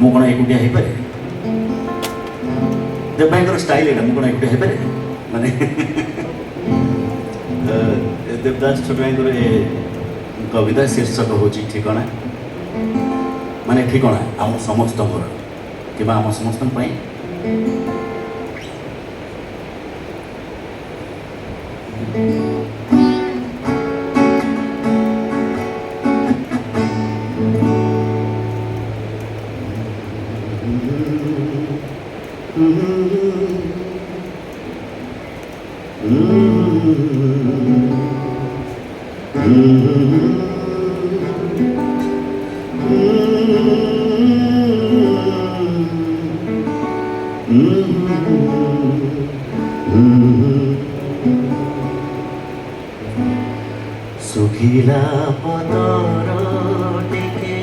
ମୁଁ କ'ଣ ଏକୁଟିଆ ହେଇପାରେ? ଦେବ ଭାଇଙ୍କର ଷ୍ଟାଇଲ୍ ଏଇଟା, ମୁଁ କ'ଣ ଏକୁଟିଆ ହେଇପାରେ? ମାନେ ଦେବଦାସ ଛୋଟ ଭାଇଙ୍କର ଏ କବିତା ଶୀର୍ଷକ ହେଉଛି ଠିକଣା। ମାନେ ଠିକଣା ଆମ ସମସ୍ତଙ୍କର କିମ୍ବା ଆମ ସମସ୍ତଙ୍କ ପାଇଁ। ଶୁଖିଲା ପତର ଟିକେ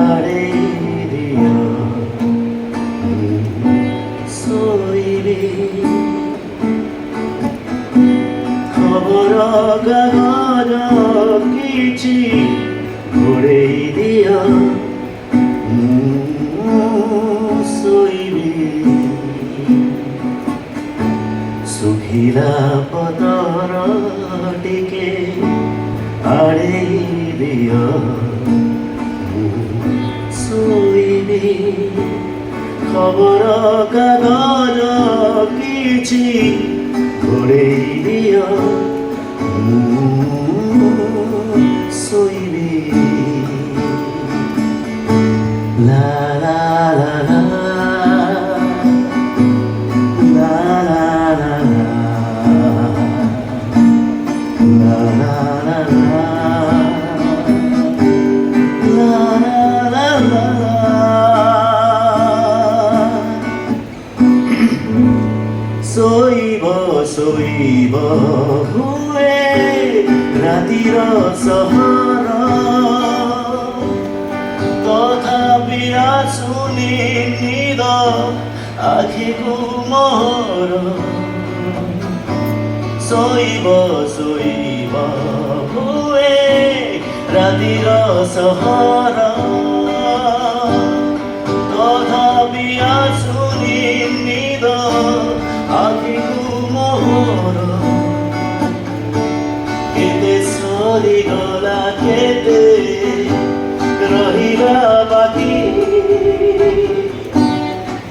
ଆଡ଼େଇ ଦିଅ, ଶୋଇବି। ଖବର କାଗଜ କିଛି ଘୋଡ଼େଇ ଦିଅ, ଶୋଇବି। ଶୁଖିଲା ପତର ଟିକେ ଆଡ଼େଇ ଦିଅ, ଶୋଇବି। ଖବର କାଗଜ କିଛି ଘୋଡ଼େଇ ଦିଅ, ଶୋଇବି। ଲା ଲା ଲା ଲା ଶୋଇବ ଶୋଇବ ହୁଏ ରାତିର ସହର, ତଥାପି ଆସୁନି ନିଦ ଆଖିକୁ ମୋର। ଶୋଇବ ଶୋଇବ ହୁଏ ରାତିର ସହର, ତଥାପି ଆସୁନି ନିଦ ଆଖିକୁ ମୋର। କେତେ ସରିଗଲା କେତେ ରହିଲା ବାକି,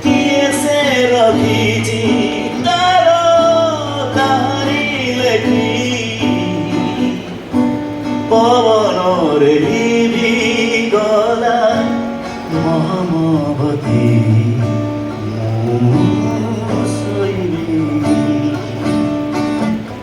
କିଏ ସେ ରଖିଛି ତାର ତାରି ଲେଖି। ପବନରେ ଲିଭି ଗଲା ମହମ